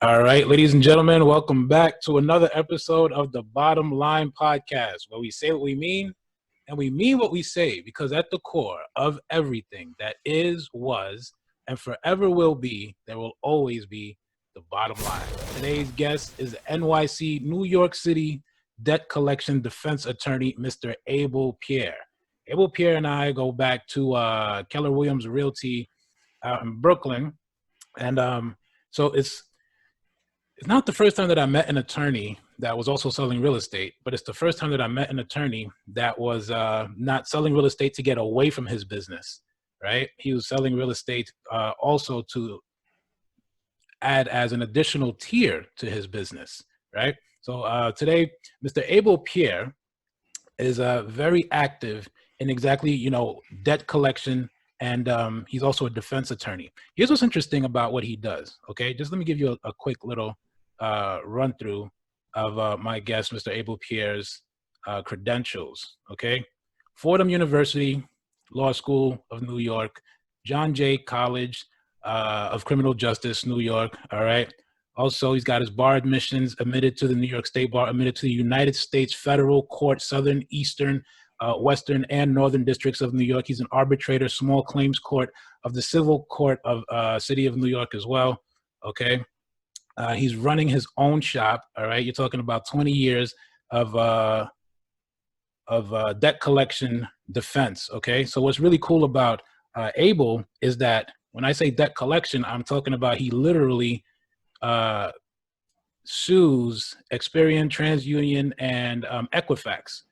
All right, ladies and gentlemen, welcome back to another episode of the Bottom Line Podcast, where we say what we mean and we mean what we say, because at the core of everything that is, was, and forever will be, there will always be the bottom line. Today's guest is NYC, New York City debt collection defense attorney, Mr. Abel Pierre. Abel Pierre and I go back to Keller Williams Realty out in Brooklyn. And so it's not the first time that I met an attorney that was also selling real estate, but it's the first time that I met an attorney that was not selling real estate to get away from his business, right? He was selling real estate also to add as an additional tier to his business, right? So today, Mr. Abel Pierre is very active in exactly, debt collection, and he's also a defense attorney. Here's what's interesting about what he does, okay? Just let me give you a quick little run through of my guest, Mr. Abel Pierre's credentials, okay? Fordham University Law School of New York, John Jay College of Criminal Justice, New York, all right? Also, he's got his bar admissions, admitted to the New York State Bar, admitted to the United States Federal Court, Southern, Eastern, Western, and Northern Districts of New York. He's an arbitrator, small claims court of the Civil Court of City of New York as well, okay? He's running his own shop, all right? You're talking about 20 years of debt collection defense, okay? So what's really cool about Abel is that when I say debt collection, I'm talking about he literally sues Experian, TransUnion, and Equifax,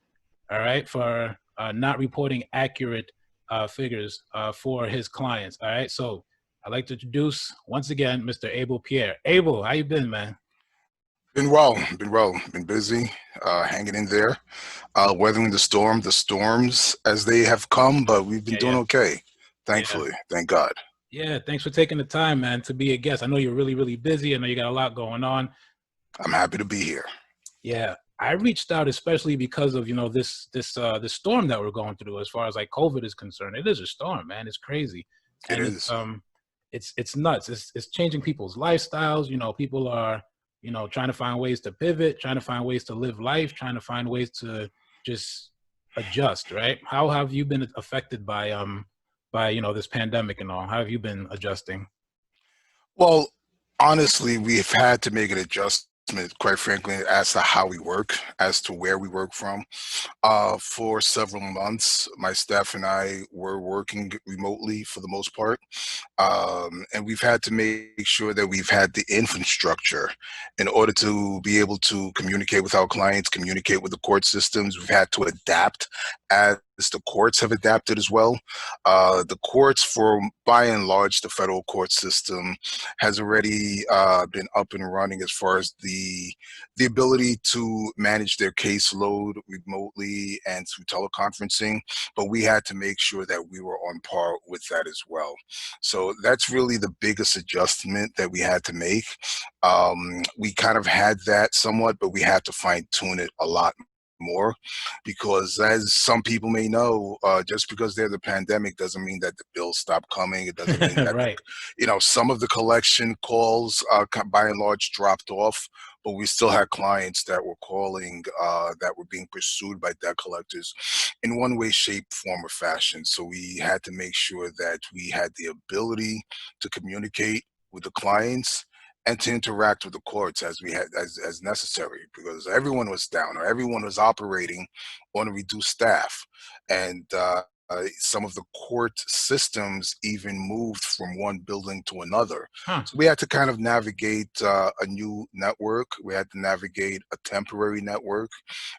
all right, for not reporting accurate figures for his clients, all right? So I'd like to introduce, once again, Mr. Abel Pierre. Abel, how you been, man? Been well, been busy, hanging in there, weathering the storms as they have come, but we've been doing Yeah. okay, thankfully, thank God. Yeah, thanks for taking the time, man, to be a guest. I know you're really, really busy. I know you got a lot going on. I'm happy to be here. Yeah, I reached out especially because of this storm that we're going through as far as like COVID is concerned. It is a storm, man. It's crazy, It and is. it's nuts. It's changing people's lifestyles. People are trying to find ways to pivot, trying to find ways to live life, trying to find ways to just adjust. Right? How have you been affected by this pandemic and all? How have you been adjusting? Well, honestly, we've had to make an adjustment, quite frankly, as to how we work, as to where we work from. For several months, my staff and I were working remotely for the most part. And we've had to make sure that we've had the infrastructure in order to be able to communicate with our clients, communicate with the court systems. We've had to adapt as the courts have adapted as well. The courts, for by and large, the federal court system has already been up and running as far as the ability to manage their caseload remotely and through teleconferencing, but we had to make sure that we were on par with that as well. So that's really the biggest adjustment that we had to make. We kind of had that somewhat, but we had to fine tune it a lot more, because as some people may know, just because there's a pandemic doesn't mean that the bills stop coming. It doesn't mean that Right. some of the collection calls by and large dropped off, but we still had clients that were calling that were being pursued by debt collectors in one way, shape, form, or fashion. So we had to make sure that we had the ability to communicate with the clients and to interact with the courts as we had as necessary, because everyone was down or everyone was operating on a reduced staff, and some of the court systems even moved from one building to another. Huh. So we had to kind of navigate a new network. We had to navigate a temporary network,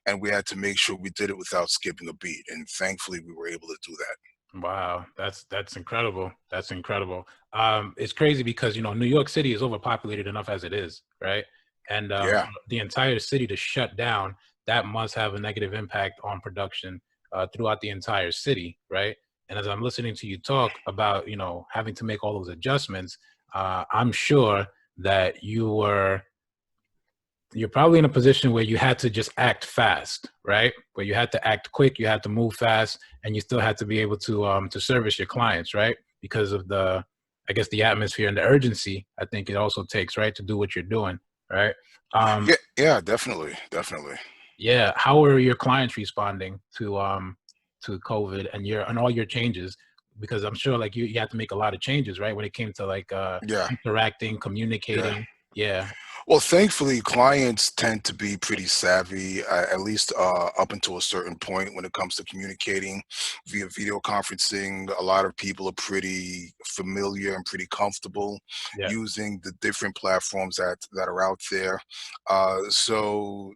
and we had to make sure we did it without skipping a beat. And thankfully, we were able to do that. Wow, that's incredible. That's incredible. It's crazy because New York City is overpopulated enough as it is, right? And Yeah. for the entire city to shut down, that must have a negative impact on production throughout the entire city, right? And as I'm listening to you talk about having to make all those adjustments, I'm sure that you're probably in a position where you had to just act fast, right? Where you had to act quick, you had to move fast, and you still had to be able to service your clients, right? Because of I guess the atmosphere and the urgency, I think it also takes, right, to do what you're doing, right? Yeah, yeah, definitely, definitely. Yeah. How are your clients responding to COVID and all your changes? Because I'm sure like you had to make a lot of changes, right? When it came to like Yeah, interacting, yeah. communicating. Yeah. Well, thankfully, clients tend to be pretty savvy, at least up until a certain point when it comes to communicating via video conferencing. A lot of people are pretty familiar and pretty comfortable Yeah. using the different platforms that are out there. So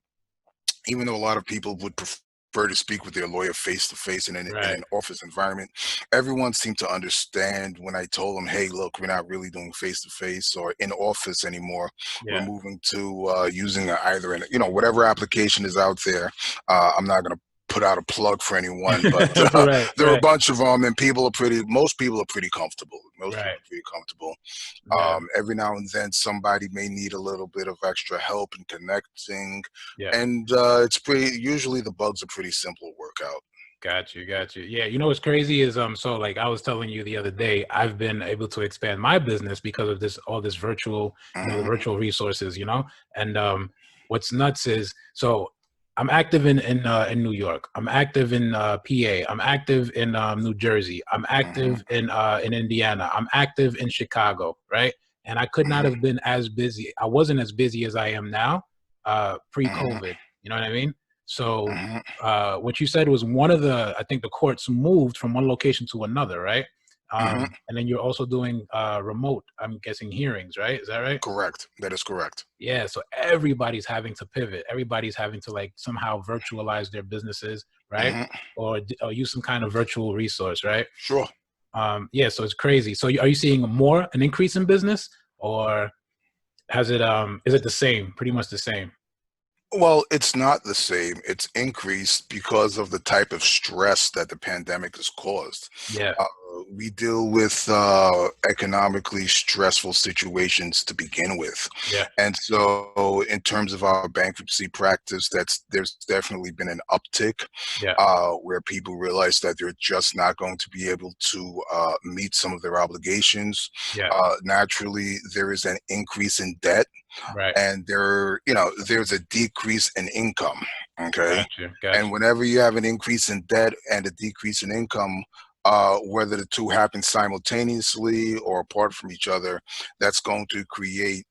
even though a lot of people would prefer to speak with their lawyer face to face in Right. an office environment, everyone seemed to understand when I told them, "Hey, look, we're not really doing face to face or in office anymore. We're Yeah. moving to using either in whatever application is out there." I'm not going to put out a plug for anyone, but Right. there are a Right. bunch of them, and most people are pretty comfortable. Most people Right. are pretty comfortable. Yeah. Every now and then, somebody may need a little bit of extra help in connecting, Yeah. and it's pretty. Usually, the bugs are pretty simple to work out. Got you, got you. Yeah, you know what's crazy is so like I was telling you the other day, I've been able to expand my business because of this all this virtual, the Hmm. virtual resources, And what's nuts is so I'm active in New York. I'm active in PA. I'm active in New Jersey. I'm Hmm. active in Indiana. I'm active in Chicago, right? And I could not Hmm. have been as busy. I wasn't as busy as I am now Hmm. pre-COVID. You know what I mean? So Hmm. what you said was one of I think the courts moved from one location to another, right? Hmm. And then you're also doing remote, I'm guessing hearings, right? Is that right? Correct. That is correct. Yeah. So everybody's having to pivot. Everybody's having to like somehow virtualize their businesses, right? Hmm. Or use some kind of virtual resource, right? Sure. Yeah. So it's crazy. So are you seeing an increase in business, or is it the same, pretty much the same? Well, it's not the same. It's increased because of the type of stress that the pandemic has caused. Yeah. Uh, we deal with economically stressful situations to begin with, Yeah. and so in terms of our bankruptcy practice, there's definitely been an uptick Yeah. where people realize that they're just not going to be able to meet some of their obligations. Yeah. Naturally, there is an increase in debt, Right. and there's a decrease in income. Okay. Got you. Got And you. whenever you have an increase in debt and a decrease in income, whether the two happen simultaneously or apart from each other, that's going to create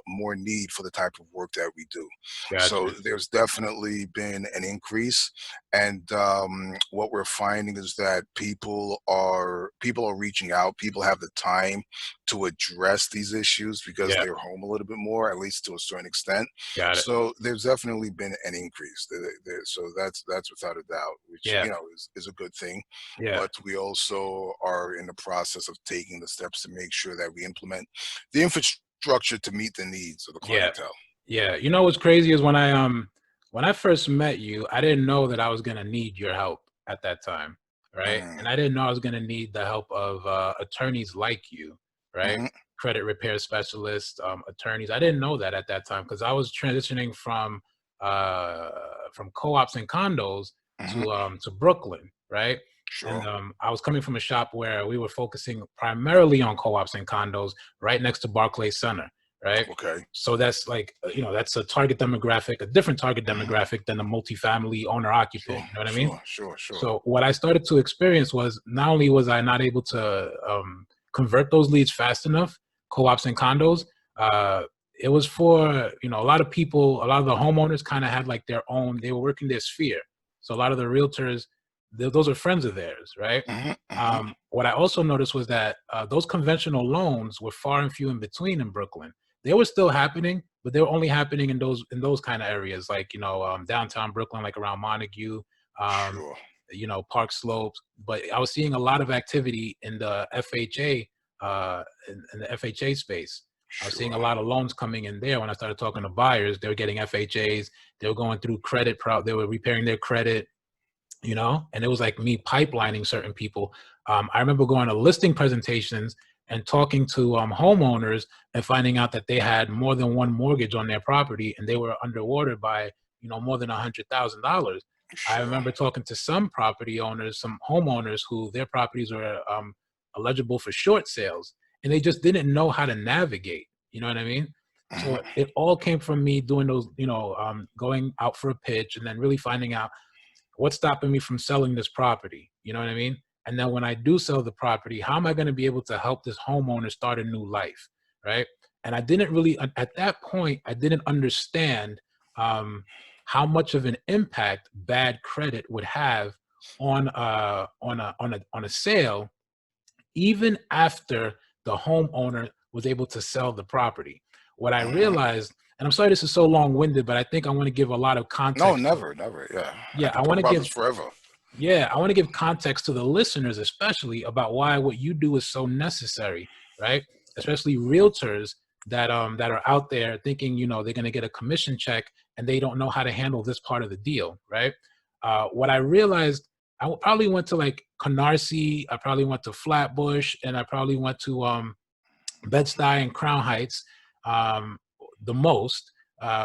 more need for the type of work that we do. Got So you. there's definitely been an increase, and what we're finding is that people are reaching out. People have the time to address these issues because Yeah. they're home a little bit more, at least to a certain extent. Got it. So there's definitely been an increase. So that's without a doubt, which Yeah. is a good thing. Yeah. But we also are in the process of taking the steps to make sure that we implement the infrastructure to meet the needs of the Yeah. clientele. Yeah. You know what's crazy is when I first met you, I didn't know that I was gonna need your help at that time, right? Mm, And I didn't know I was gonna need the help of attorneys like you, right? mhm, Credit repair specialists, attorneys. I didn't know that at that time because I was transitioning from co-ops and condos mhm. to Brooklyn, right? And Sure. I was coming from a shop where we were focusing primarily on co-ops and condos right next to Barclays Center, right? Okay. So that's like, that's a target demographic, a different target Mhm. demographic than a multifamily owner occupant. Sure. You know what I mean? Sure. Sure. Sure. So what I started to experience was not only was I not able to convert those leads fast enough, co-ops and condos, uh, it was for, a lot of people, a lot of the homeowners kind of had like their own, they were working their sphere. So a lot of the realtors, those are friends of theirs, right? Mhm. Mhm. What I also noticed was that those conventional loans were far and few in between in Brooklyn. They were still happening, but they were only happening in those kind of areas, like downtown Brooklyn, like around Montague, um, Sure. Park Slopes. But I was seeing a lot of activity in the FHA, in the FHA space. I was seeing a Sure. lot of loans coming in there. When I started talking to buyers, they were getting FHAs. They were going through they were repairing their credit, and it was like me pipelining certain people. I remember going to listing presentations and talking to homeowners and finding out that they had more than one mortgage on their property and they were underwater by more than $100,000. I Sure. remember talking to some property owners, some homeowners who their properties were eligible for short sales, and they just didn't know how to navigate. You know what I mean? Mhm. So it all came from me doing those, going out for a pitch and then really finding out what's stopping me from selling this property. You know what I mean? And then when I do sell the property, how am I going to be able to help this homeowner start a new life? Right. And I didn't really, at that point, I didn't understand um, how much of an impact bad credit would have on a sale, even after the homeowner was able to sell the property. What I Mhm. realized, and I'm sorry this is so long-winded, but I think I want to give a lot of No, context. never, never. Yeah, I Yeah, I could talk want to about give this forever. yeah, I want to give context to the listeners, especially about why what you do is so necessary, right? Especially realtors that are out there thinking, they're going to get a commission check and they don't know how to handle this part of the deal, right? What I realized, probably went to like Canarsie, I probably went to Flatbush, and I probably went to Bed-Stuy and Crown Heights um, the most,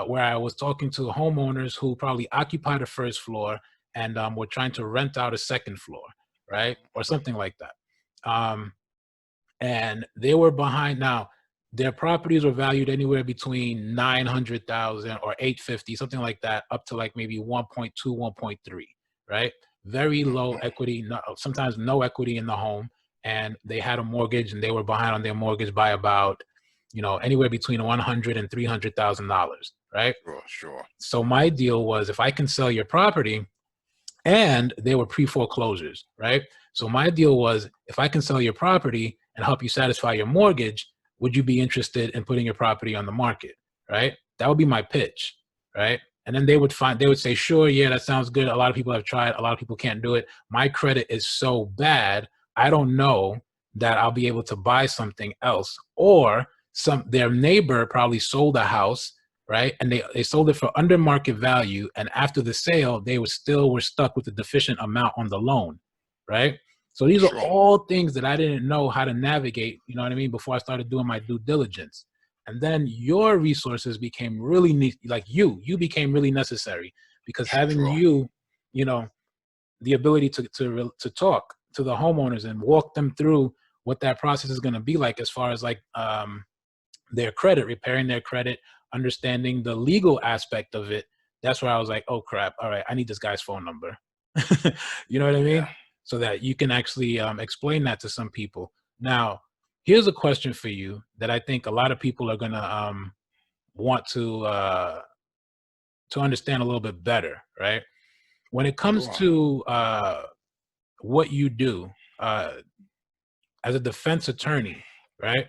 where I was talking to homeowners who probably occupy the first floor and were trying to rent out a second floor, right? Or something like that. And they were behind. Now, their properties were valued anywhere between 900,000 or 850, something like that, up to like maybe 1.2, 1.3, right? Very low equity, sometimes no equity in the home. And they had a mortgage and they were behind on their mortgage by about, anywhere between 100 and $300,000, right? Sure, sure. So my deal was, if I can sell your property, and they were pre-foreclosures, right? So my deal was, if I can sell your property and help you satisfy your mortgage, would you be interested in putting your property on the market, right? That would be my pitch, right? And then they would say, sure, yeah, that sounds good. A lot of people have tried, a lot of people can't do it. My credit is so bad, I don't know that I'll be able to buy something else. Or their neighbor probably sold a house, right? And they sold it for under market value. And after the sale, they were stuck with a deficient amount on the loan, right? So these are Sure. all things that I didn't know how to navigate, you know what I mean, before I started doing my due diligence. And then your resources became really like you became really necessary, because having Sure. you know, the ability to talk to the homeowners and walk them through what that process is going to be like, as far as like their credit, repairing their credit, understanding the legal aspect of it. That's where I was like, oh crap, all right, I need this guy's phone number. You know what I Yeah. mean? So that you can actually explain that to some people. Now, here's a question for you that I think a lot of people are gonna want to understand a little bit better, right? When it comes Sure. to what you do uh, as a defense attorney, right?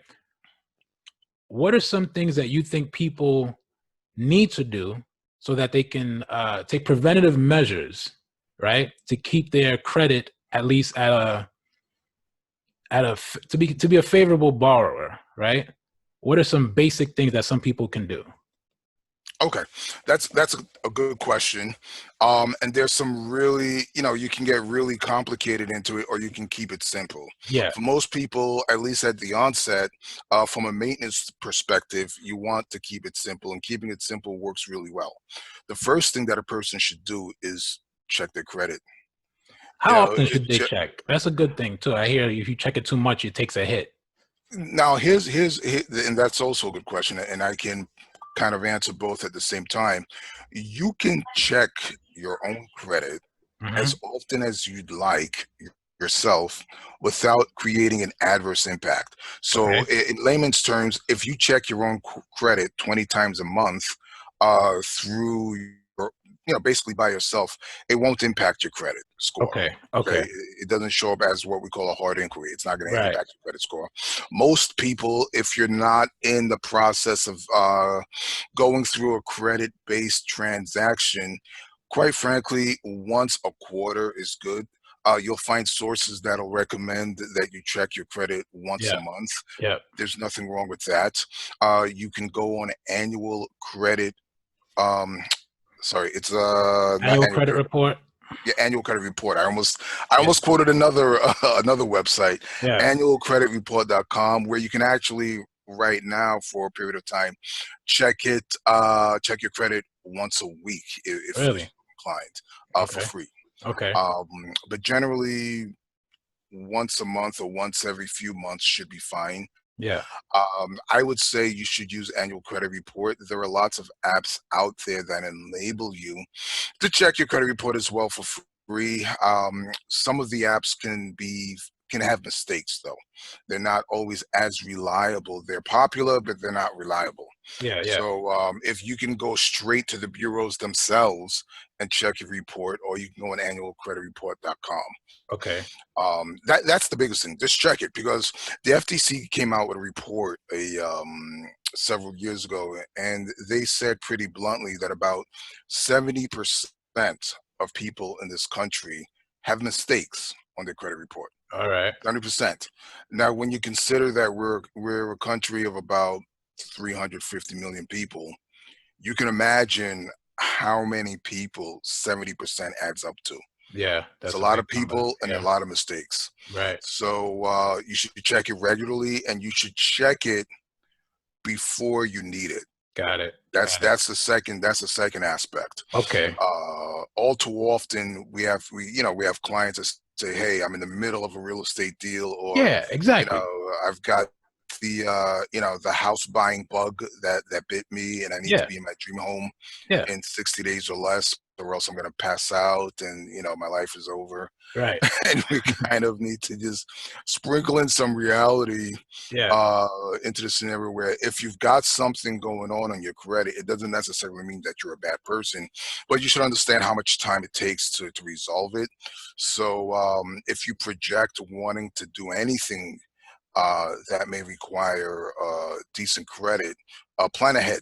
What are some things that you think people need to do so that they can take preventative measures, right, to keep their credit at least to be a favorable borrower, right? What are some basic things that some people can do? Okay, that's a good question. And there's some really, you can get really complicated into it, or you can keep it simple. Yeah. For most people, at least at the onset, from a maintenance perspective, you want to keep it simple, and keeping it simple works really well. The first thing that a person should do is check their credit. You How know, often should they check? That's a good thing too. I hear if you check it too much, it takes a hit. now and that's also a good question, and I can kind of answer both at the same time. You can check your own credit as Hmm. often as you'd like yourself without creating an adverse impact. So, Okay. in layman's terms, if you check your own credit 20 times a month through your, basically by yourself, it won't impact your credit score. Okay. Okay, Okay. it doesn't show up as what we call a hard inquiry. It's not going to Right. impact your credit score. Most people, if you're not in the process of going through a credit-based transaction, quite frankly, once a quarter is good. You'll find sources that'll recommend that you check your credit once a Yeah. month. Yeah. There's nothing wrong with that. You can go on annual credit. Um, sorry, it's not Annual annual credit credit. report. Yeah, annual credit report. I Yeah. almost quoted another another website, Yeah. annualcreditreport.com, where you can actually right now for a period of time check your credit once a week if you're Really. so inclined, for Okay. free. Okay. But generally once a month or once every few months should be fine. Yeah. I would say you should use annual credit report. There are lots of apps out there that enable you to check your credit report as well for free. Some of the apps can have mistakes though. They're not always as reliable. They're popular, but they're not reliable. Yeah. Yeah. So if you can go straight to the bureaus themselves and check your report, or you can go on annualcreditreport.com. Okay. That's the biggest thing. Just check it, because the FTC came out with a report several years ago, and they said pretty bluntly that about 70% of people in this country have mistakes on their credit report. All right. 70%. Now, when you consider that we're a country of about 350 million people, you can imagine how many people 70% adds up to. Yeah. It's a That's a lot big of number. people and a Yeah. lot of mistakes. Right. So you should check it regularly, and you should check it before you need it. Got it. That's Got it. that's the second aspect. Okay. All too often we have clients that say, "Hey, I'm in the middle of a real estate deal," or Yeah. you know, Exactly. "I've got the house buying bug that bit me, and I need to Yeah. be in my dream home Yeah. in 60 days or less, or else I'm going to pass out, and my life is over." Right. And we kind of need to just sprinkle in some reality Yeah. into the scenario where if you've got something going on your credit, it doesn't necessarily mean that you're a bad person, but you should understand how much time it takes to resolve it. So if you project wanting to do anything that may require decent credit, plan ahead.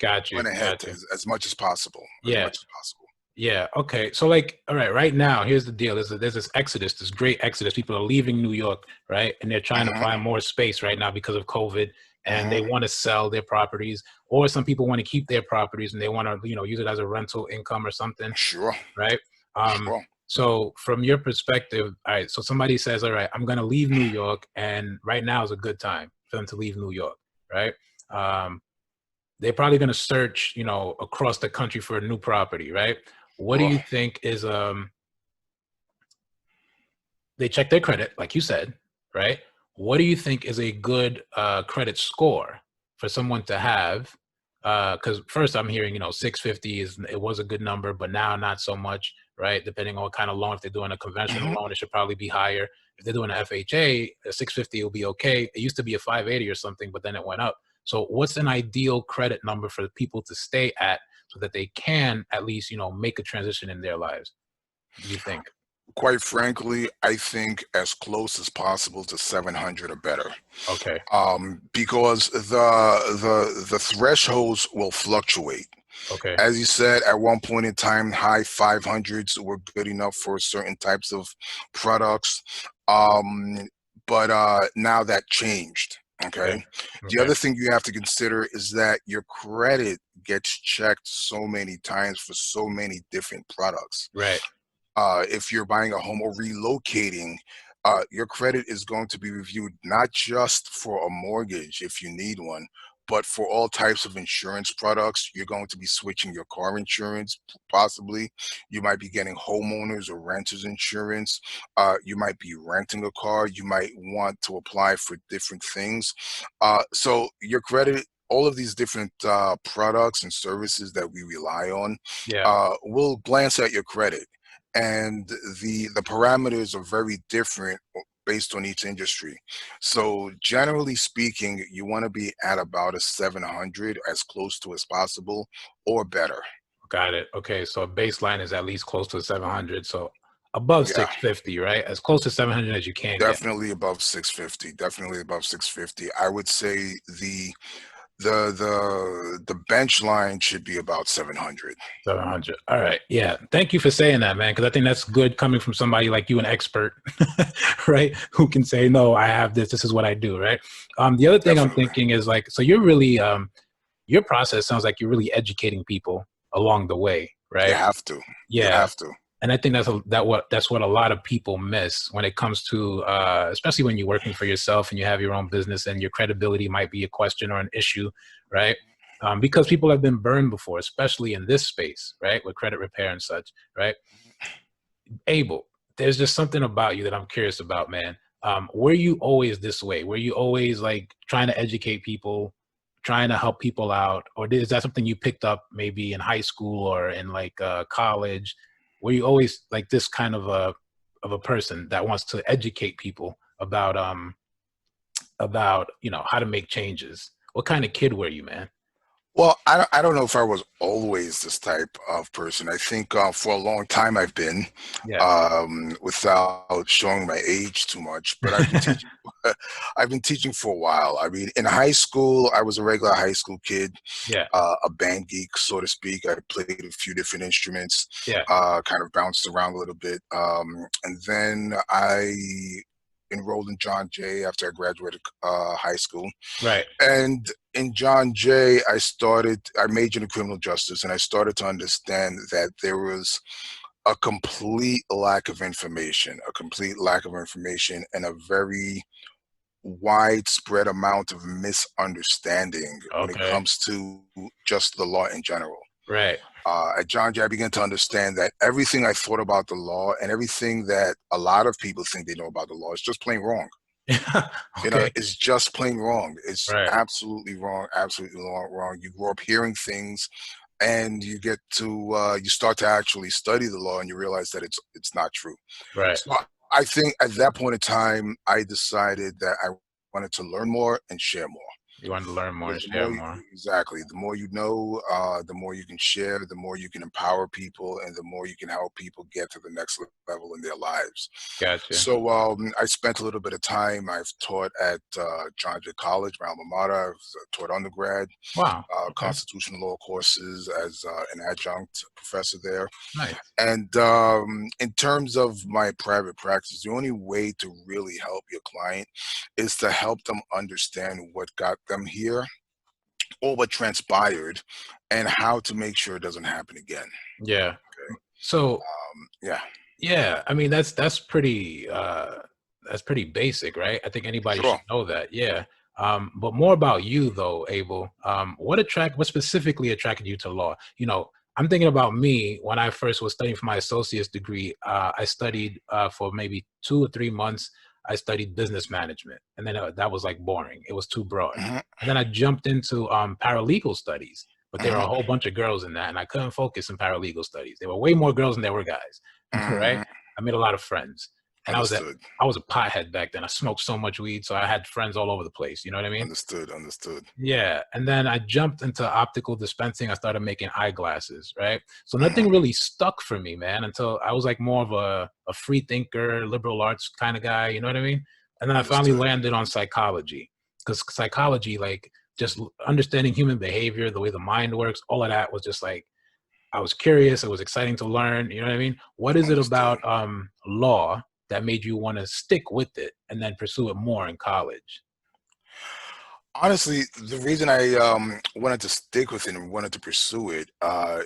Got you. Plan ahead Got you. as much as possible. As Yeah. much as possible. Yeah. Okay. So, like, all right now, here's the deal. There's this exodus, this great exodus. People are leaving New York, right? And they're trying to Hmm. find more space right now because of COVID, and Hmm. they want to sell their properties, or some people want to keep their properties and they want to, use it as a rental income or something, Sure. right? Um, Sure. so from your perspective, all right, so somebody says, all right, I'm going to leave New York, and right now is a good time for them to leave New York, right? Um, they're probably going to search, across the country for a new property, right? What do Sure. you think is they check their credit, like you said, right? What do you think is a good credit score for someone to have? Because first I'm hearing, 650 it was a good number, but now not so much, right? Depending on what kind of loan. If they're doing a conventional Hmm. loan, it should probably be higher. If they're doing an FHA, a 650 will be okay. It used to be a 580 or something, but then it went up. So what's an ideal credit number for people to stay at so that they can at least, make a transition in their lives? Do you think? Quite frankly, I think as close as possible to 700 or better. Okay. Because the thresholds will fluctuate. Okay. As you said, at one point in time, high 500s were good enough for certain types of products. Um, but now that changed. Okay. Okay. The Okay. other thing you have to consider is that your credit gets checked so many times for so many different products. Right. If you're buying a home or relocating, your credit is going to be reviewed not just for a mortgage if you need one, but for all types of insurance products. You're going to be switching your car insurance, possibly. You might be getting homeowners or renters insurance. You might be renting a car. You might want to apply for different things. So your credit, all of these different products and services that we rely on, Yeah. will glance at your credit, and the parameters are very different based on each industry. So generally speaking, you want to be at about a 700, as close to as possible, or better. Got it. Okay. So baseline is at least close to 700. So above Yeah, 650, right? As close to 700 as you can get. definitely above 650. Definitely above 650. I would say the bench line should be about 700. 700. All right. Yeah. Thank you for saying that, man. Because I think that's good coming from somebody like you, an expert, right? Who can say, no, I have this. This is what I do, right? The other thing I'm Definitely. thinking is like, so you're really, your process sounds like you're really educating people along the way, You right? have to. You Yeah. have to. And I think that's what a lot of people miss when it comes to, especially when you're working for yourself and you have your own business and your credibility might be a question or an issue, right? Because people have been burned before, especially in this space, right, with credit repair and such, right? Abel, there's just something about you that I'm curious about, man. Were you always this way? Were you always like trying to educate people, trying to help people out, or is that something you picked up maybe in high school or in like college? Were you always like this kind of a person that wants to educate people about how to make changes? What kind of kid were you, man? Well, I don't know if I was always this type of person. I think for a long time I've been, Yeah. without showing my age too much, but I've been teaching. I've been teaching for a while. I mean, in high school, I was a regular high school kid, Yeah. a band geek, so to speak. I played a few different instruments, Yeah. kind of bounced around a little bit, and then I enrolled in John Jay after I graduated high school. Right. And in John Jay, I majored in criminal justice, and I started to understand that there was a complete lack of information, and a very widespread amount of misunderstanding when it Okay. comes to just the law in general. Right. At John Jay, I began to understand that everything I thought about the law and everything that a lot of people think they know about the law is just plain wrong. Okay. It's just plain wrong. It's Right. absolutely wrong, absolutely wrong. You grow up hearing things, and you start to actually study the law, and you realize that it's not true. Right. So I think at that point in time, I decided that I wanted to learn more and share more. You want to learn more Because and the share more more. exactly, the more you know, the more you can share, the more you can empower people, and the more you can help people get to the next level in their lives. Gotcha. So I spent a little bit of time. I've taught at John Jay College, my alma mater. I've taught undergrad, Wow. Okay. constitutional law courses as an adjunct professor there. Nice. And in terms of my private practice, the only way to really help your client is to help them understand what got them here or what transpired and how to make sure it doesn't happen again. Yeah. Okay. So Yeah, yeah, I mean that's pretty basic, right? I think anybody sure. should know that. Yeah. But more about you though, Abel. What specifically attracted you to law? I'm thinking about me when I first was studying for my associate's degree. I studied for maybe 2 or 3 months. I studied business management, and then that was like boring. It was too broad. Hmm. And then I jumped into paralegal studies, but there were Hmm. a whole bunch of girls in that, and I couldn't focus in paralegal studies. There were way more girls than there were guys. Right? Hmm. I made a lot of friends, and Understood. I was a pothead back then. I smoked so much weed, so I had friends all over the place. You know what I mean? Understood. Understood. Yeah. And then I jumped into optical dispensing. I started making eyeglasses, right? So Hmm. nothing really stuck for me, man, until I was like more of a free thinker, liberal arts kind of guy. You know what I mean? And then I finally Understood. landed on psychology, because psychology, like just understanding human behavior, the way the mind works, all of that was just like I was curious. It was exciting to learn. You know what I mean? What is it Understood. about law that made you want to stick with it and then pursue it more in college? Honestly, the reason I wanted to stick with it and wanted to pursue it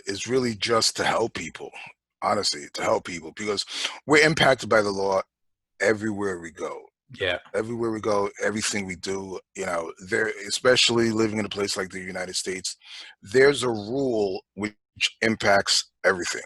is really just to help people. Honestly, to help people because we're impacted by the law everywhere we go. Yeah. Everywhere we go, everything we do, there, especially living in a place like the United States, there's a rule which impacts everything.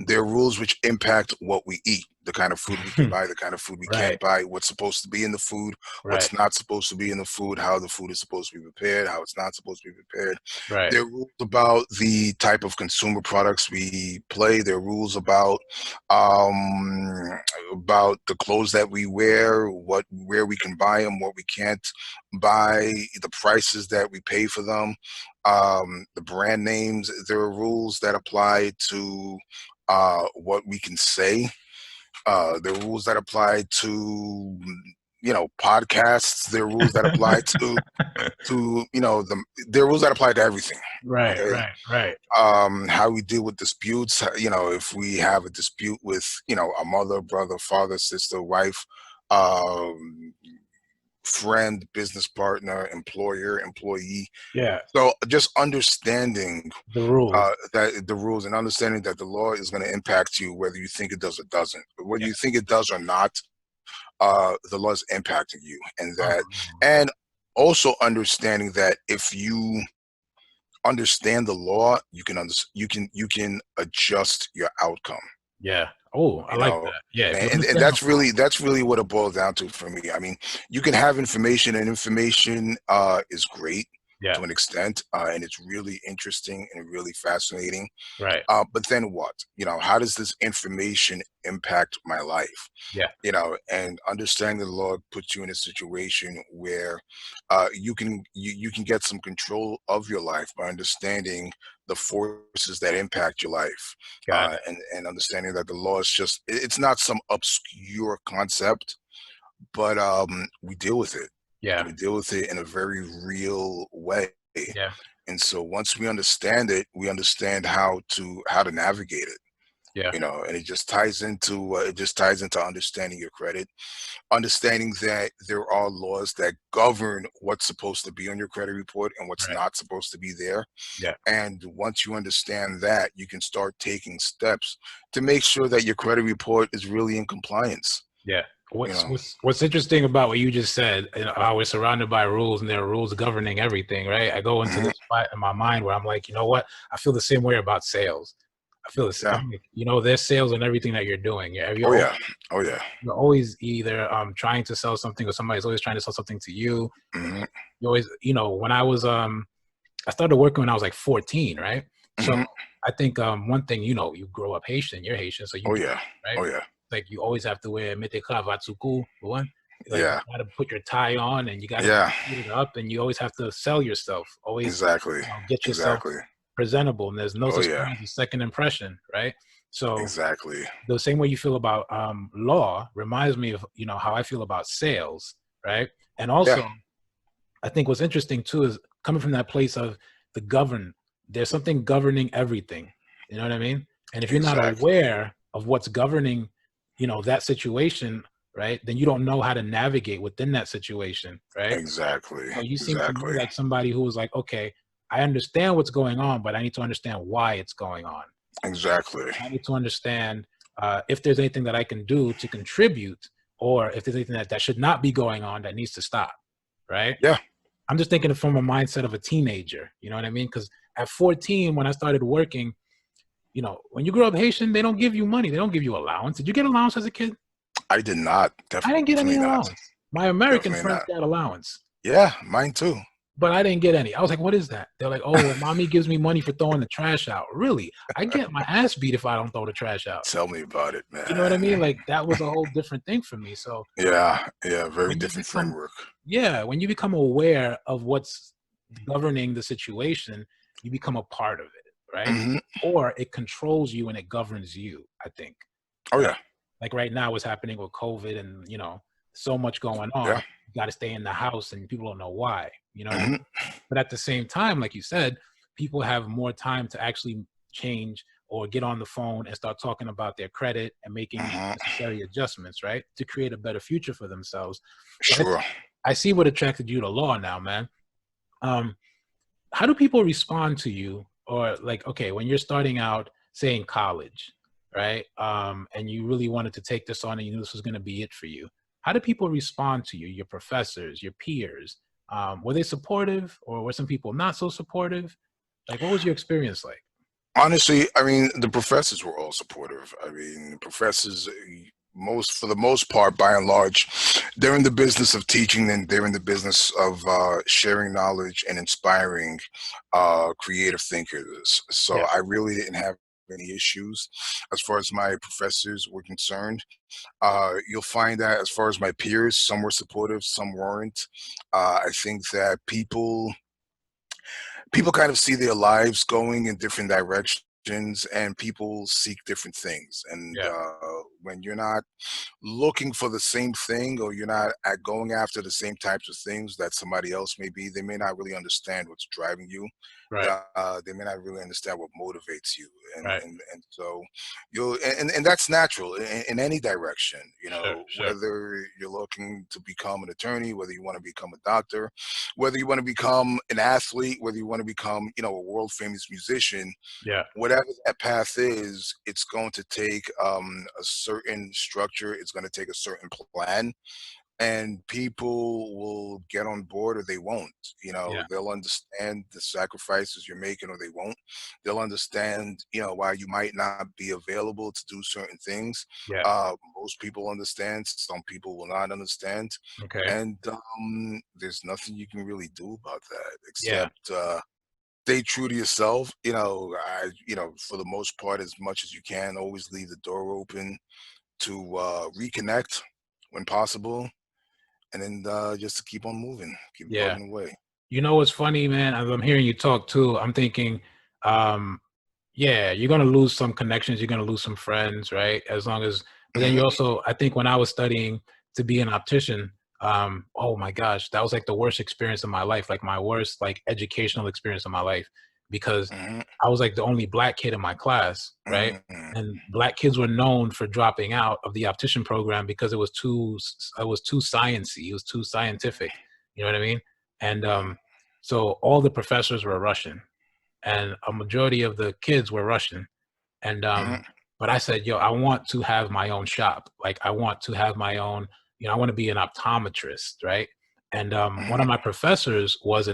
There are rules which impact what we eat, the kind of food we can buy, the kind of food we Right. can't buy, what's supposed to be in the food, Right. what's not supposed to be in the food, how the food is supposed to be prepared, how it's not supposed to be prepared. Right. There are rules about the type of consumer products we play. There are rules about the clothes that we wear, where we can buy them, what we can't buy, the prices that we pay for them, the brand names. There are rules that apply to what we can say. There are rules that apply to podcasts. There are rules that apply to there are rules that apply to everything. Right. Okay. Right. Right. How we deal with disputes. If we have a dispute with a mother, brother, father, sister, wife, um, friend, business partner, employer, employee. Yeah. So just understanding The rules. that the rules and understanding that the law is going to impact you whether you think it does or doesn't. Whether Yeah. you think it does or not, the law is impacting you, Unbelievable. and also understanding that if you understand the law, you can adjust your outcome. Yeah. Oh, I You like know, that. Yeah, if you and understand the that's really what it boils down to for me. I mean, you can have information, and information is great yeah, to an extent, and it's really interesting and really fascinating. right. But then what? How does this information impact my life? Yeah, And understanding the law puts you in a situation where you can get some control of your life by understanding the forces that impact your life, got it. and understanding that the law is just it's not some obscure concept, but we deal with it, and Yeah, we deal with it in a very real way. yeah, And so once we understand it, we understand how to navigate it. yeah, And it just ties into understanding your credit, understanding that there are laws that govern what's supposed to be on your credit report and what's right. not supposed to be there. Yeah, And once you understand that, you can start taking steps to make sure that your credit report is really in compliance. yeah. You know, What's interesting about what you just said, how we're surrounded by rules and there are rules governing everything, right? I go into hmm this spot in my mind where I'm like, you know what? I feel the same way about sales. I feel this. yeah. I'm like, there's sales in everything that you're doing. Yeah, Oh yeah. Oh yeah. you're always either trying to sell something or somebody's always trying to sell something to you. hmm You always, when I started working when I was like 14, right? So hmm I think one thing, you grow up Haitian, you're Haitian, so you Oh get yeah. it, right? Oh yeah. Like you always have to wear mete kavatsuku, one. Like you Yeah. gotta put your tie on and you gotta Yeah. suit it up and you always have to sell yourself. Always, Exactly. get yourself Exactly. presentable. And there's no Oh such yeah. thing as a second impression, right? So Exactly. the same way you feel about law reminds me of how I feel about sales, right? And Yeah. also I think what's interesting too is coming from that place of the govern. There's something governing everything. You know what I mean? And if you're not Exactly. aware of what's governing, that situation, right, then you don't know how to navigate within that situation, right? Exactly. So you seem to me Exactly. like somebody who was like, okay, I understand what's going on, but I need to understand why it's going on. Exactly. I need to understand if there's anything that I can do to contribute, or if there's anything that should not be going on that needs to stop, right? Yeah. I'm just thinking from a mindset of a teenager. You know what I mean? Because at 14, when I started working, when you grow up Haitian, they don't give you money. They don't give you allowance. Did you get allowance as a kid? I did not. I didn't get any Definitely not. allowance. My American Definitely friends not. got allowance, Yeah, mine too. but I didn't get any. I was like, what is that? They're like, oh, well, mommy gives me money for throwing the trash out. Really? I get my ass beat if I don't throw the trash out. Tell me about it, You know what I mean? man. Like that was a whole different thing for me. So Yeah, yeah, very when you different become framework. yeah, when you become aware of what's governing the situation, you become a part of it, right? hmm Or it controls you and it governs you, I think, Oh right? yeah, Like right now, what's happening with COVID and, so much going on, yeah. you got to stay in the house and people don't know why, you know what I mean? hmm But at the same time, like you said, people have more time to actually change or get on the phone and start talking about their credit and making hmm necessary adjustments, right? To create a better future for themselves. So Sure. I see what attracted you to law now, man. Um, how do people respond to you? Or like, okay, when you're starting out, say in college, right? And you really wanted to take this on and you knew this was going to be it for you. How do people respond to you, your professors, your peers? Were they supportive or were some people not so supportive? Like, what was your experience like? Honestly, I mean, the professors were all supportive. I mean, the professors, for the most part, by and large, they're in the business of teaching and they're in the business of sharing knowledge and inspiring creative thinkers. So Yeah, I really didn't have any issues as far as my professors were concerned. You'll find that as far as my peers, some were supportive, some weren't. I think that people kind of see their lives going in different directions, and people seek different things, and yeah, when you're not looking for the same thing, or you're not going after the same types of things that somebody else may be, they may not really understand what's driving you. right, They may not really understand what motivates you, and right. so and that's natural in any direction. Sure, sure. Whether you're looking to become an attorney, whether you want to become a doctor, whether you want to become an athlete, whether you want to become a world famous musician, Yeah, whatever that path is, it's going to take a certain structure. It's going to take a certain plan, and people will get on board or they won't. Yeah. They'll understand the sacrifices you're making or they won't. They'll understand, why you might not be available to do certain things. Yeah. Most people understand, some people will not understand. Okay. And there's nothing you can really do about that Yeah. except stay true to yourself. For the most part, as much as you can, always leave the door open to reconnect when possible, and then just to keep on moving, keep Yeah. plugging away. You know what's funny, man? As I'm hearing you talk too, I'm thinking, um, yeah, you're gonna lose some connections, you're gonna lose some friends, right? As long as, but then Hmm. you also, I think when I was studying to be an optician, oh my gosh, that was like the worst experience of my life, like my worst like educational experience of my life, because Hmm. I was like the only black kid in my class, right? Hmm. And black kids were known for dropping out of the optician program because it was too sciencey, it was too scientific. You know what I mean? And so all the professors were Russian, and a majority of the kids were Russian. And Hmm. but I said, yo, I want to have my own shop. Like I want to have my own, I want to be an optometrist, right? And one Hmm. of my professors was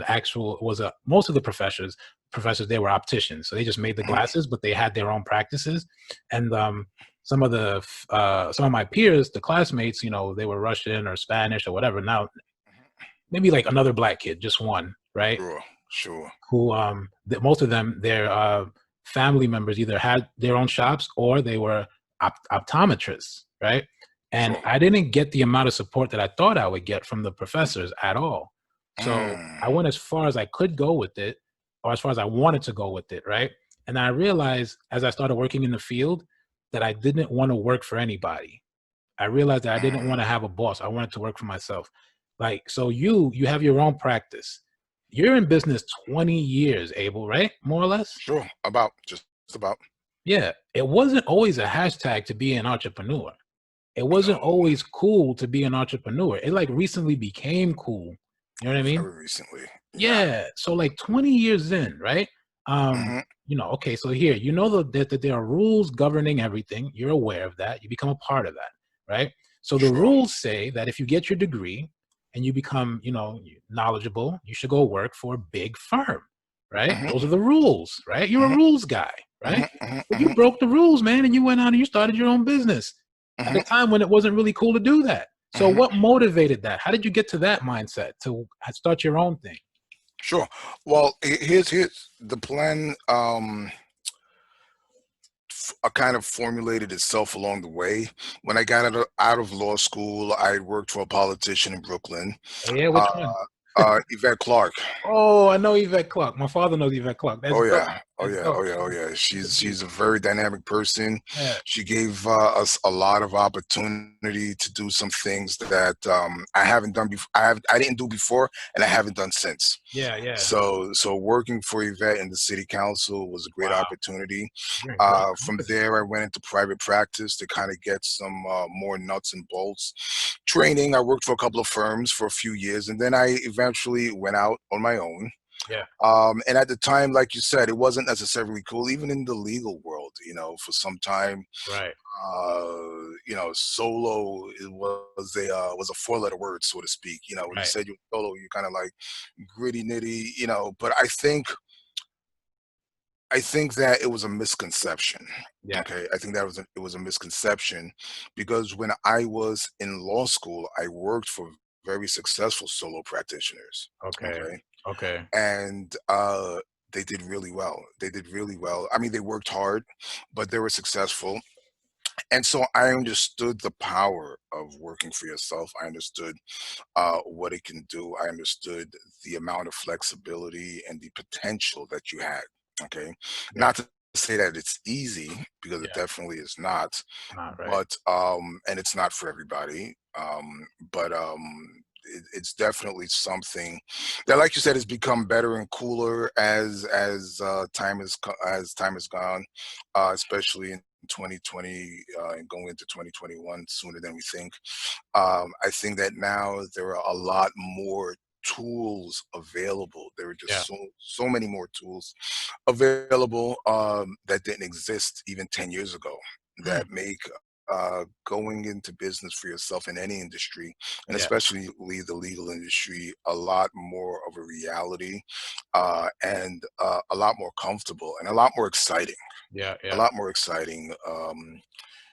most of the professors they were opticians, so they just made the Hmm. glasses, but they had their own practices. And some of my peers, the classmates, they were Russian or Spanish or whatever. Now maybe like another black kid, just one, right? Sure, sure, Who most of them, their family members either had their own shops or they were optometrists, right? And sure. I didn't get the amount of support that I thought I would get from the professors at all. So Mm. I went as far as I could go with it, or as far as I wanted to go with it, right? And I realized as I started working in the field that I didn't want to work for anybody. I realized that I didn't Mm. want to have a boss. I wanted to work for myself. Like, so you have your own practice. You're in business 20 years, Abel, right? More or less? Sure, about just about. Yeah. It wasn't always a hashtag to be an entrepreneur. It wasn't No, always cool to be an entrepreneur. It like recently became cool. You know what I mean? very recently. Yeah. Yeah. So like 20 years in, right? Hmm. Okay, so here, that there are rules governing everything. You're aware of that. You become a part of that, right? So the Sure. rules say that if you get your degree and you become, knowledgeable, you should go work for a big firm, right? Hmm. Those are the rules, right? You're a Hmm. rules guy, right? Hmm. Hmm. But you Hmm. broke the rules, man, and you went out and you started your own business at a Hmm. time when it wasn't really cool to do that. So Hmm. what motivated that? How did you get to that mindset to start your own thing? Sure. Well, here's the plan. Kind of formulated itself along the way. When I got out of law school, I worked for a politician in Brooklyn, Oh, yeah, which uh, one? Yvette Clark. Oh, I know Yvette Clark. My father knows Yvette Clark. That's Oh dope. yeah, oh That's yeah, oh dope. yeah, oh yeah. She's a She's beast. a very dynamic person. Yeah, She gave us a lot of opportunity to do some things that I haven't done before. I didn't do before, and I haven't done since. yeah, yeah. So working for Yvette in the city council was a great Wow, opportunity. you're in great From company. there, I went into private practice to kind of get some more nuts and bolts training. I worked for a couple of firms for a few years, and then I eventually went out on my own. Yeah, And at the time, like you said, it wasn't necessarily cool, even in the legal world. For some time, right. solo was a four-letter word, so to speak. When you Right. said you're solo, you kind of like gritty nitty. But I think that it was a misconception. Yeah. Okay, I think that it was a misconception because when I was in law school, I worked for very successful solo practitioners. Okay. Okay, Okay. and they did really well. They did really well. I mean, they worked hard, but they were successful. And so I understood the power of working for yourself. I understood what it can do. I understood the amount of flexibility and the potential that you had. Okay. Yeah. Not to say that it's easy because it Yeah. definitely is not, It's not right. but and it's not for everybody. But it's definitely something that, like you said, has become better and cooler as time has gone, especially in 2020 and going into 2021 sooner than we think. I think that now there are a lot more tools available. There are Yeah. just so many more tools available that didn't exist even 10 years ago Hmm. that make going into business for yourself in any industry, and Yeah. especially the legal industry, a lot more of a reality, and a lot more comfortable and a lot more exciting. Yeah. A Yeah. lot more exciting,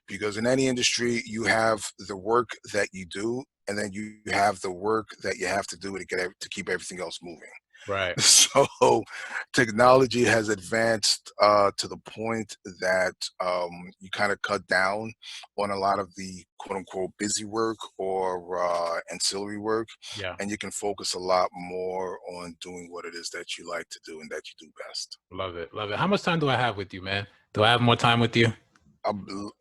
because in any industry, you have the work that you do, and then you have the work that you have to do to keep everything else moving. Right. So technology has advanced to the point that you kind of cut down on a lot of the quote unquote busy work or ancillary work, Yeah. and you can focus a lot more on doing what it is that you like to do and that you do best. Love it. Love it. How much time do I have with you, man? Do I have more time with you?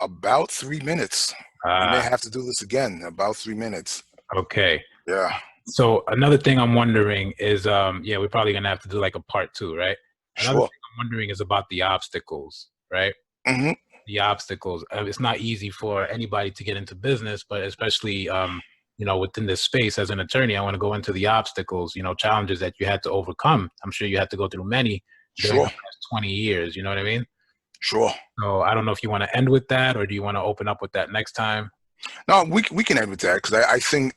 About 3 minutes. We may Ah, have to do this again. About 3 minutes. okay. Yeah, So another thing I'm wondering is, yeah, we're probably gonna have to do like a part two, right? Another sure. thing I'm wondering is about the obstacles, right? Hmm. The obstacles. It's not easy for anybody to get into business, but especially, within this space as an attorney, I want to go into the obstacles, challenges that you had to overcome. I'm sure you had to go through many during the Sure. past 20 years. You know what I mean? Sure. So I don't know if you want to end with that, or do you want to open up with that next time? No, we can end with that because I think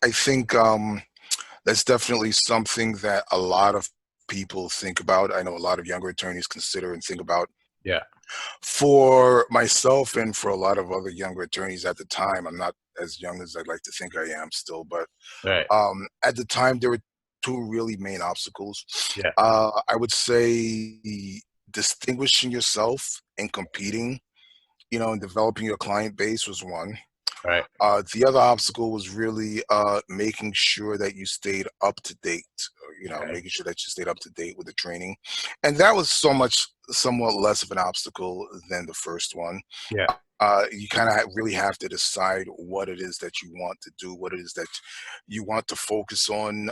that's definitely something that a lot of people think about. I know a lot of younger attorneys consider and think about. Yeah. For myself and for a lot of other younger attorneys at the time, I'm not as young as I'd like to think I am still, but Right. at the time there were two really main obstacles. Yeah. I would say distinguishing yourself and competing, and developing your client base was one. Right. The other obstacle was really making sure that you stayed up to date, Okay. making sure that you stayed up to date with the training. And that was somewhat less of an obstacle than the first one. Yeah. You kind of really have to decide what it is that you want to do, what it is that you want to focus on.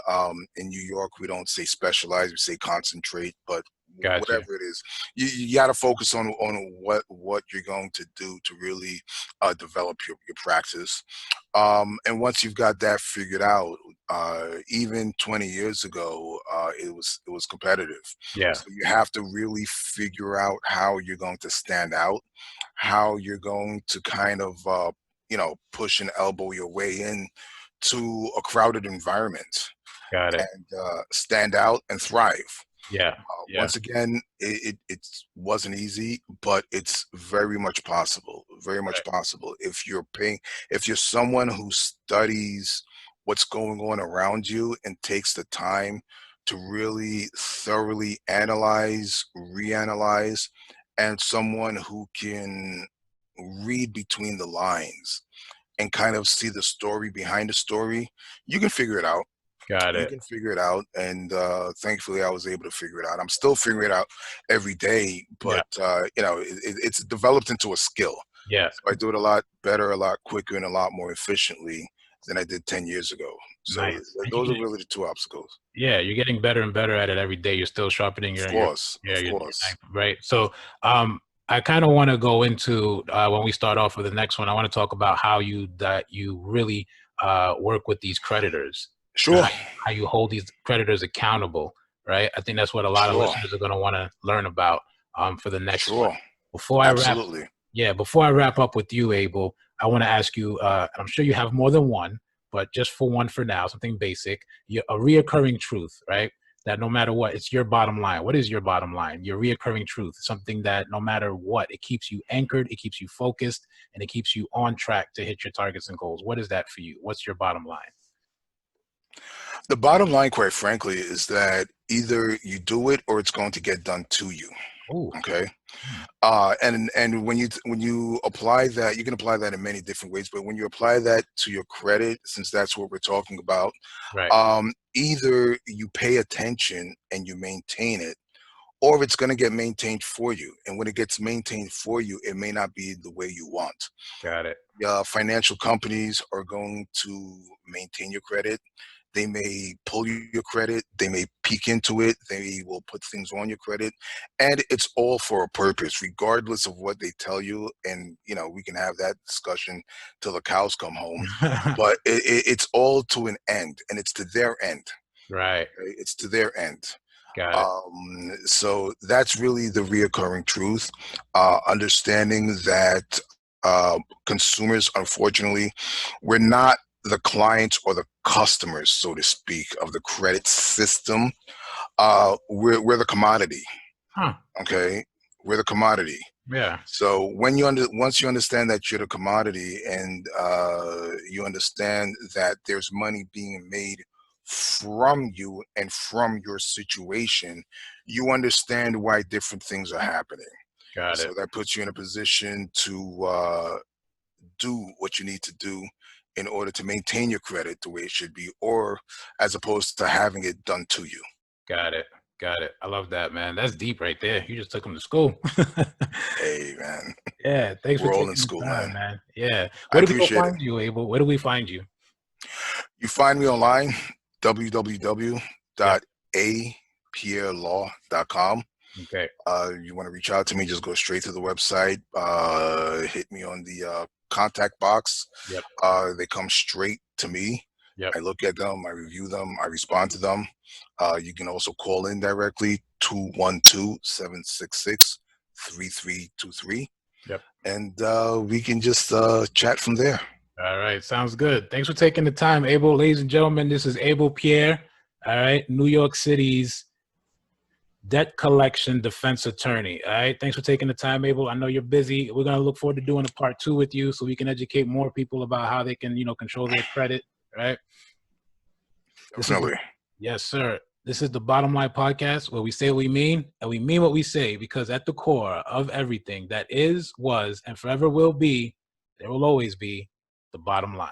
In New York, we don't say specialize, we say concentrate, but Gotcha. whatever it is, you got to focus on what you're going to do to really develop your practice. And once you've got that figured out, even 20 years ago, it was competitive. Yeah. So you have to really figure out how you're going to stand out, how you're going to kind of push and elbow your way in to a crowded environment Got it. and stand out and thrive. Yeah. Yeah. Once again, it wasn't easy, but it's very much possible. Very much Right. possible. If you're someone who studies what's going on around you and takes the time to really thoroughly analyze, reanalyze, and someone who can read between the lines and kind of see the story behind the story, you can figure it out. Got You it. can figure it out, and thankfully, I was able to figure it out. I'm still figuring it out every day, Yeah. but it's developed into a skill. Yeah. So I do it a lot better, a lot quicker, and a lot more efficiently than I did 10 years ago. So Nice. And those are really the two obstacles. you're getting better and better at it every day. You're still sharpening Of your course, yeah, of your course. knife, right? So, I kind of want to go into when we start off with the next one. I want to talk about how you really work with these creditors and Sure, how you hold these creditors accountable, right? I think that's what a lot of sure, listeners are going to want to learn about for the next one. sure. Before I wrap, Absolutely. yeah, before I wrap up with you, Abel, I want to ask you. I'm sure you have more than one, but just for one for now, something basic, a reoccurring truth, right? That no matter what, it's your bottom line. What is your bottom line? Your reoccurring truth, something that no matter what, it keeps you anchored, it keeps you focused, and it keeps you on track to hit your targets and goals. What is that for you? What's your bottom line? The bottom line, quite frankly, is that either you do it or it's going to get done to you. Oh, Okay. And when you apply that, you can apply that in many different ways. But when you apply that to your credit, since that's what we're talking about, right. either you pay attention and you maintain it, or it's going to get maintained for you. And when it gets maintained for you, it may not be the way you want. Got it. Financial companies are going to maintain your credit. They may pull your credit. They may peek into it. They will put things on your credit. And it's all for a purpose, regardless of what they tell you. And, we can have that discussion till the cows come home. But it's all to an end, and it's to their end. Right. Okay? It's to their end. Got it. So that's really the reoccurring truth. Understanding that consumers, unfortunately, we're not the clients or the customers, so to speak, of the credit system. We're the commodity. Huh. Okay, we're the commodity. Yeah. So once you understand that you're the commodity, and you understand that there's money being made from you and from your situation, you understand why different things are happening. Got So it. that puts you in a position to do what you need to do in order to maintain your credit the way it should be, or as opposed to having it done to you. Got it. Got it. I love that, man. That's deep right there. You just took them to school. Hey, man, Yeah. Thanks for we're all in taking the school, time, man. man. Yeah. I Where do we go appreciate it. find you, Abel? Where do we find you? You find me online, Yep. www.apierrelaw.com. Okay. You want to reach out to me, just go straight to the website, hit me on the contact box. Yep. They come straight to me. Yep. I look at them, I review them, I respond to them. You can also call in directly, 212-766-3323. Yep. And we can just chat from there. All right. Sounds good. Thanks for taking the time, Abel. Ladies and gentlemen, this is Abel Pierre. All right. New York City's debt collection defense attorney. All right. Thanks for taking the time, Abel. I know you're busy. We're going to look forward to doing a part 2 with you so we can educate more people about how they can, control their credit. Right. Definitely. Yes, sir. This is the Bottom Line Podcast, where we say what we mean and we mean what we say, because at the core of everything that is, was, and forever will be, there will always be the bottom line.